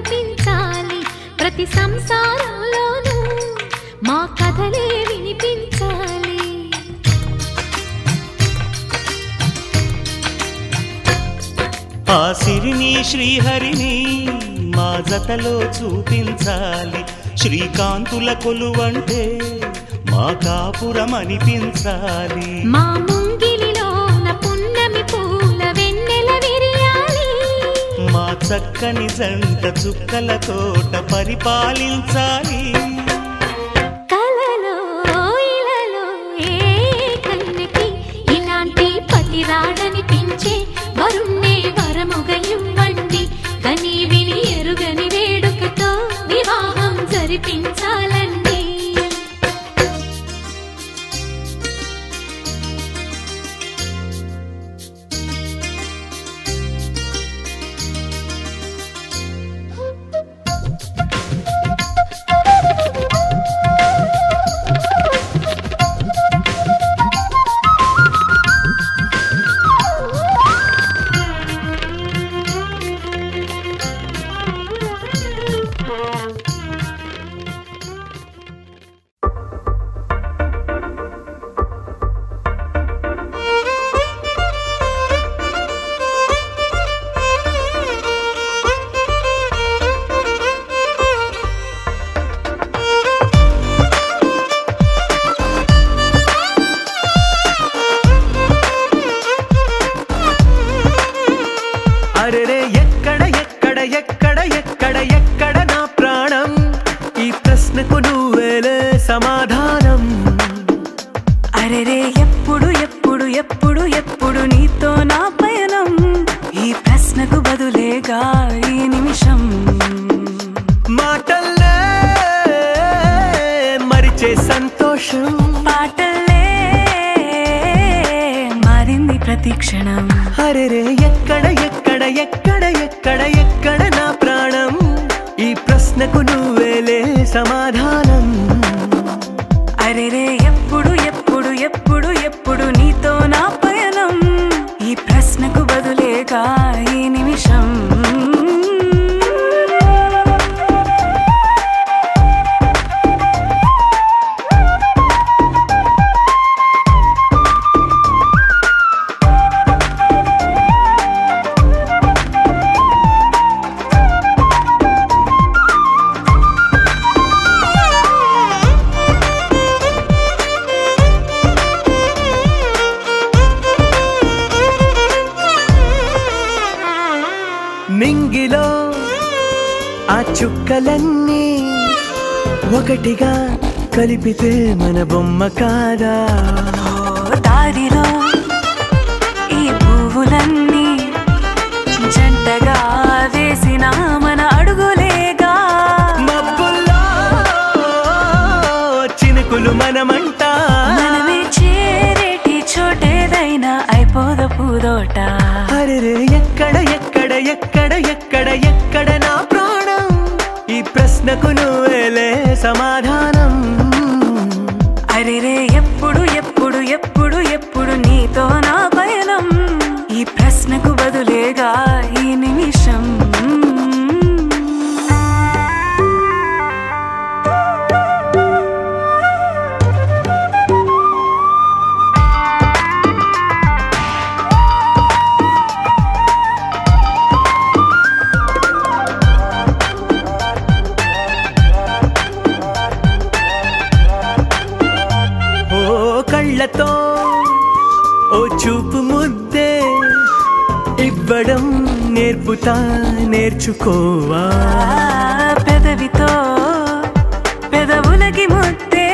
కనిపించాలి ప్రతి సంసారంలోనూ మా కథలే వినిపించాలి. ఆ సిరిని శ్రీహరిని మా జతలో చూపించాలి. శ్రీకాంతుల కొలువంటే మా కాపురం అనిపించాలి. మా ముంగిలిలోన పున్నమి పూల వెన్నెల విరియాలి. మా చక్కని జంట చుక్కల తోట పరిపాలించాలి. కలలో ఇలలో ఏ కన్నెకి ఇలాంటి పతి రాడనిపించే వరుణ్ణే వరముగా ఇవ్వండి. కని విని ఎరుగని వేడుకతో వివాహం జరిపించాలండి. సమాధానం. అరెరే ఎప్పుడు ఎప్పుడు ఎప్పుడు ఎప్పుడు నీతో నా పయనం. ఈ ప్రశ్నకు బదులేగా ఈ నిమిషం. మాటల్లే మరిచే సంతోషం. పాటల్లే మారింది ప్రతి క్షణం. అరెరే ఎక్కడ ఎక్కడ ఎక్కడ ఎక్కడ ఎక్కడ నా ప్రాణం. ఈ ప్రశ్నకు నువ్వేలే సమాధానం. అరెరే ఎప్పుడు ఎప్పుడు ఎప్పుడు ఎప్పుడు నీతో నా పయనం. ఈ ప్రశ్నకు బదులేగా ఈ నిమిషం. నింగిలో ఆ చుక్కలన్నీ ఒకటిగా కలిపితే మన బొమ్మ కాదా. దారిలో ఈ పువ్వులన్నీ జంటగా వేసిన మన అడుగులేగా. మబ్బుల్లో చినుకులు మనమంట. మనమే చేరేటి చోటేదైనా అయిపోద పూదోట. అరెరే ఎక్కడ ఎక్కడ ఎక్కడ ఎక్కడ ఎక్కడ నా ప్రాణం. ఈ ప్రశ్నకు నువ్వేలే సమాధానం. అరెరే ఎప్పుడు ఎప్పుడు ఎప్పుడు ఎప్పుడు నీతో నా పయనం. ఈ ప్రశ్నకు బదులేగా ఈ నిమిషం. కళ్ళతో ఓ చూపు ముద్దే ఇవ్వడం నేర్పుతా నేర్చుకోవా. పెదవితో పెదవులకి ముద్దే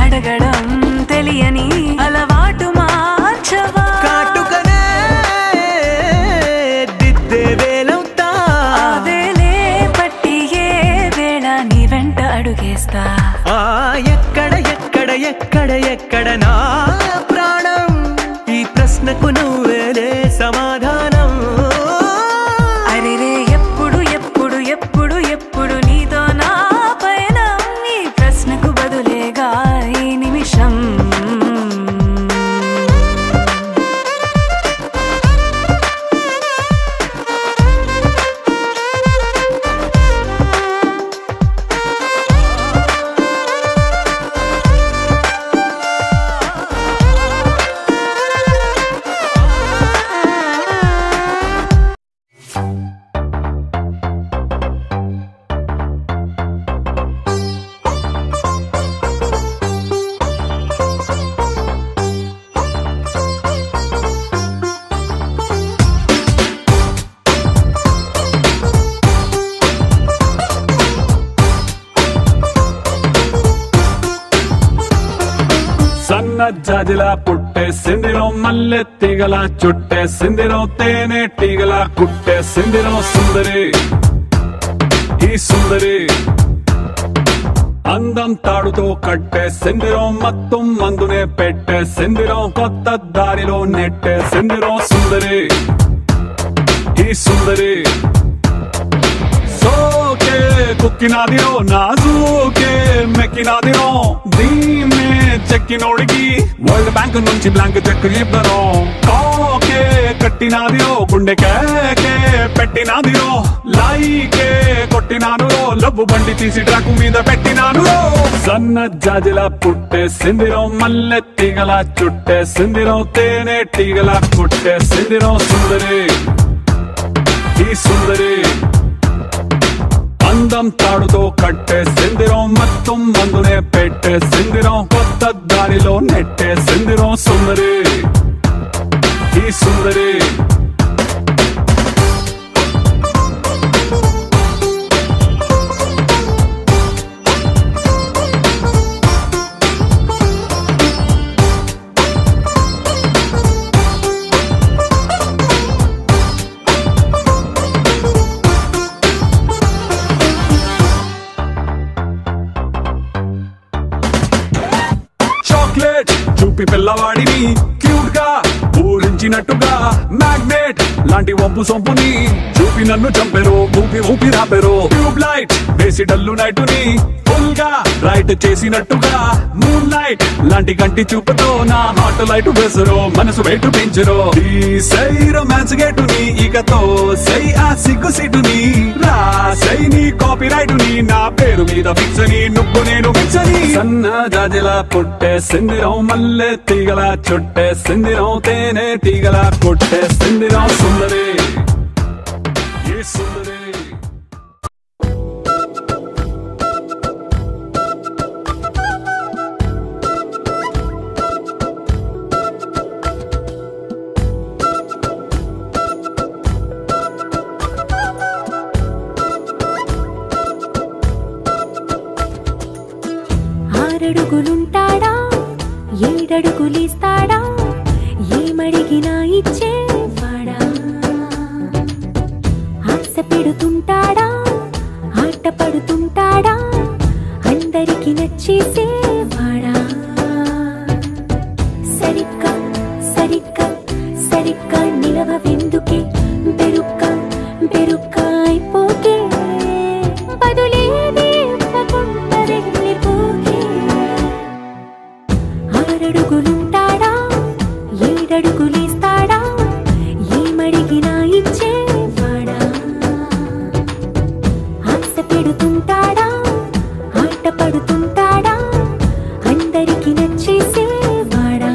అడగడం తెలియని అలవాటు మార్చవా. కాటుకనే దిద్దే వేలవుతా. వేలే పట్టి ఏ వేళ నీ వెంట అడుగేస్తా. ఎక్కడ ఎక్కడ ఎక్కడ ఎక్కడ నా ప్రాణం. ఈ ప్రశ్నకు నువ్వేలే సమాధానం. అరెరే ఎప్పుడు ఎప్పుడు ఎప్పుడు ఎప్పుడు నీతో నా పయనం. ఈ ప్రశ్నకు బదులేగా ఈ నిమిషం. జాజిలా పుట్టేసిందిరో మల్లె తీగల చుట్టేసిందిరో తేనె తీగల కుట్టేసిందిరో సుందరి ఈ సుందరి అందం తాడుతో కట్టేసిందిరో మత్తం మందునే పెట్టేసిందిరో కొత్త దారిలో నెట్టేసిందిరో సుందరి ఈ సుందరి సోకే కుక్కినాదిరో నాజూకే మెక్కినాదిరో దీన్నే చెక్కినోడికి వరల్డ్ బ్యాంక్ నుంచి బ్లాంక్ చెక్ ఇవ్వను కాకే కట్టినాదిరో గుండె కేకే పెట్టినాదిరో లైకే కొట్టినాను లబ్బు బండి తీసి ట్రాకు మీద పెట్టినాను సన్న జాజిలా పుట్టేసిందిరో మల్లె తీగల చుట్టేసిందిరో తేనె తీగల కుట్టేసిందిరో సుందరి ఈ సుందరి అందం తాడుతో కట్టేసిందిరో మొత్తం మందునే పెట్టేసిందిరో కొత్త దారిలో నెట్టేసిందిరో సుందరి ఈ సుందరి చూపి పిల్లవాడిని క్యూట్ గా ఊరించినట్టుగా మ్యాగ్నెట్ లాంటి వంపు సొంపుని చూపి నన్ను చంపెరు ఊపి ఊపి రాపెరు ట్యూబ్ లైట్ వేసి డల్లు నైటుని ఫుల్ గా రైట్ చేసినట్టుగా మూన్ లైట్ లాంటి కంటి చూపుతో నా హార్ట్ లైట్ వేసరు మనసు వెయిట్ పెంచరు ఈ సై రొమాన్స్ గేటుని ఇకతో సై ఆ సిగ్గు సిటుని రాసై నీ కాపీ రైట్ ని నా పేరు మీద ఫిక్స్ అని నువ్వు నేను మిక్స్ అని సన్న జాజిలా పుట్టేసిందిరో మల్లె తీగల చుట్టేసిందిరో తేనె తీగల కొట్టేసిందిరో సుందరి ఈ సుందరి ఆరడుగులుంటాడా ఏడడుగులిస్తాడా ఏమడిగినా ఇచ్చేవాడా ఆశ పెడుతుంటాడా ఆట పడుతుంటాడా అందరికి నచ్చేసేవాడా సరిగ్గా సరిగ్గా సరిగ్గా నిలవెందుకే బెరుక్క బెరుక్క అయిపోకే బదులేది ఇవ్వకుండా వెళ్ళిపోకే ఆరడుగులుంటాడా ఏడడుగులిస్తాడా ఏమడిగినా ఇచ్చేవాడా ఆశ పెడుతుంటాడా ఆట పడుతుంటాడా అందరికి నచ్చేసేవాడా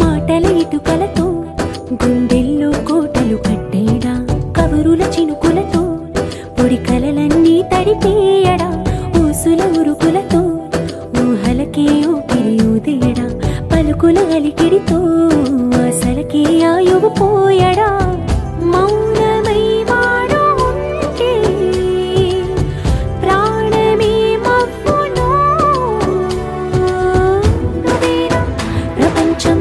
మాటల ఇటుకలతో గుండెల్లో కోటలు కట్టేడా కవరుల చినుకులతో పొడి కలలన్నీ తడిపేయడా ఊసుల ఉరుకులతో ఊహలకే ఊపిరి ఊదేయడా పలుకుల అలికిడితో అసలకే ఆయువు పోయడా మౌనమై వాడు ఉంటే ప్రాణమే మవ్వును నువ్వేనా ప్రపంచం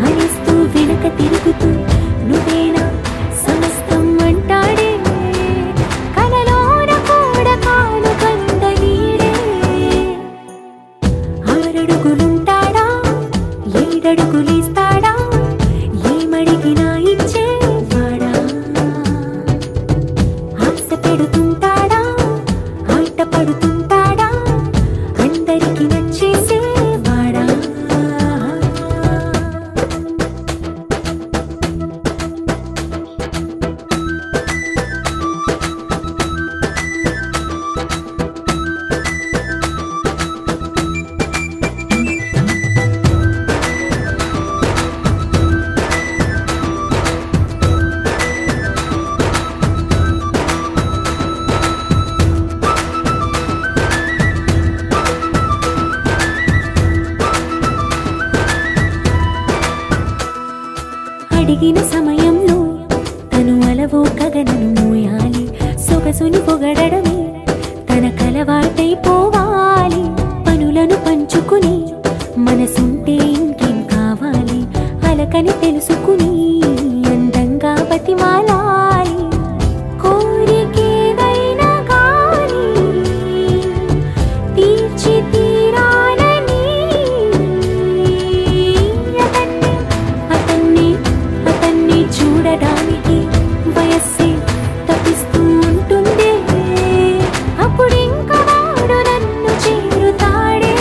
అనిస్తూ వెనక తిరుగుతూ నువ్వేనా సమస్తం అంటాడే కలలోన కూడా కాను కంద నీడే ఆరడుగులుంటాడా ఏడడుగులిస్తాడా ఏమడిగినా ఇచ్చేవాడా అడిగిన సమయంలో తను అలవో కగనను మోయాలి సొగసుని పొగడమే తన కలవాటైపోవాలి పనులను పంచుకుని మనసుంటే ఇంకేం కావాలి అలకని తెలుసుకుని అందంగా బతిమాలాలి కోరికేదైనా గాని తీర్చి తీరాలని అతన్ని చూడడానికి వయస్సే తప్పిస్తూ ఉంటుంది అప్పుడింకా వాడు నన్ను చేరుతాడే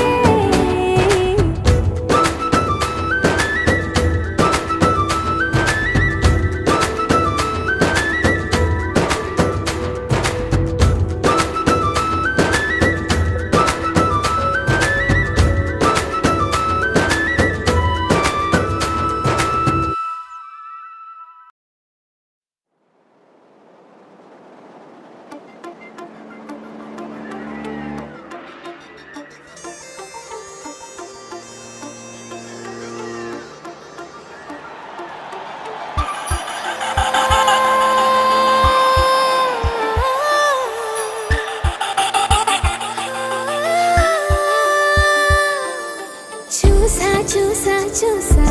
చూసా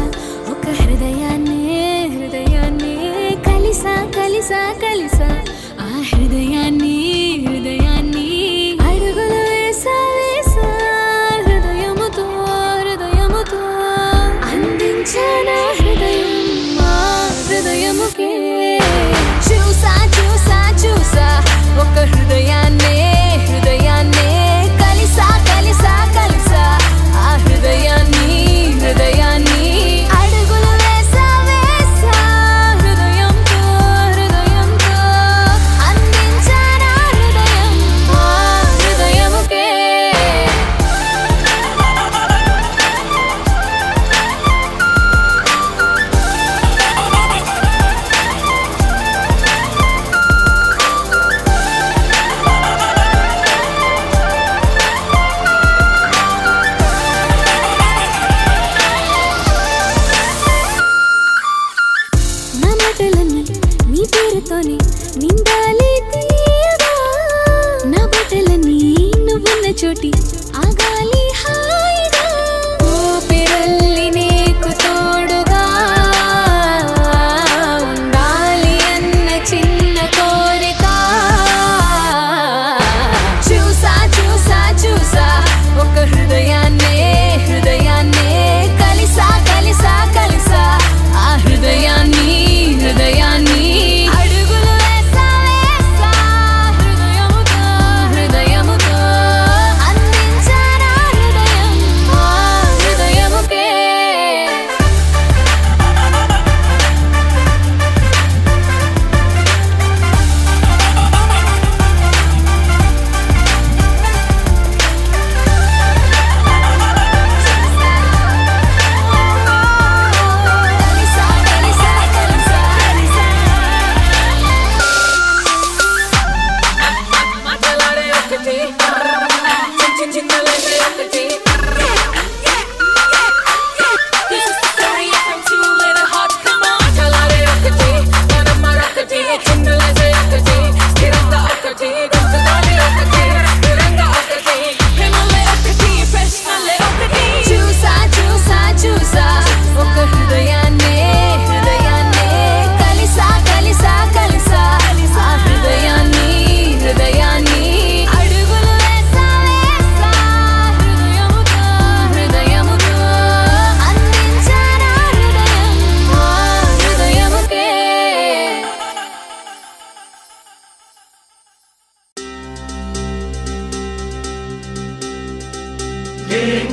ఒక హృదయాన్ని కలిసా ఆ హృదయాన్ని అడుగులు వేసా హృదయముతో అందించానా హృదయముకే చూసా ఒక హృదయాన్ని కలిసా ఆ హృదయాన్ని అడుగులు వేసా హృదయంతో అందించానా హృదయముకే నా మాటలన్నీ నీ పేరుతోనే నిండాలి తీయగా నా బట్టలన్నీ నువ్వున్న చోటి ఆగాలి హాయిగా ఊపిరల్లి నీకు తోడుగా ఉండాలి అన్న చిన్న కోరిక చూసా ఒక హృదయాన్ని కలిసా ఆ హృదయాన్ని అడుగులు వేసా హృదయముతో అందించానా హృదయముకే చూసా ఒక హృదయాన్ని కలిసా ఆ హృదయాన్ని అడుగులు వేసా హృదయముతో అందించానా హృదయముకే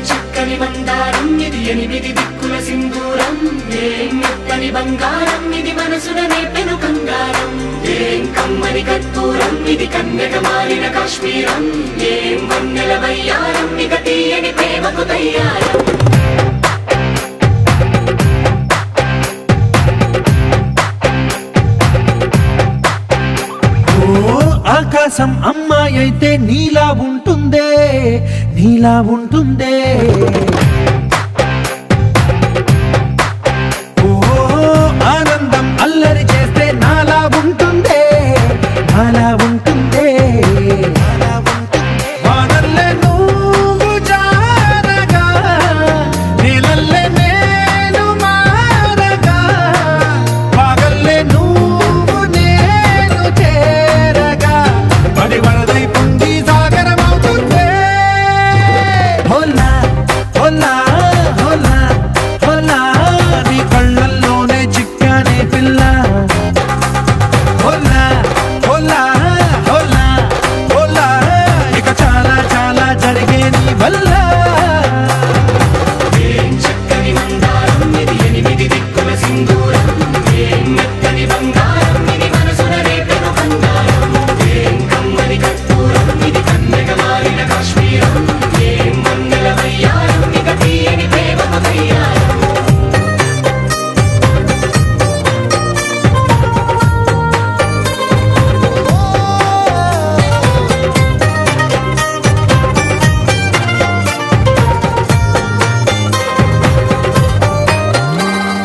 చక్కని మందారం ఇది 8 దిక్కుల సింధూరం ఏం మెత్తని బంగారం ఇది మనసున నేపెను కంగారం ఏం కమ్మని కర్పూరం ఇది కన్యక మారిన కాశ్మీరం ఏం వన్నెల వయ్యారం ఇక తీయని ప్రేమకు తయ్యారం ఆకాశం అమ్మాయి అయితే నీలా ఉంటుందే ఓ ఆనంద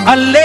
అల్లే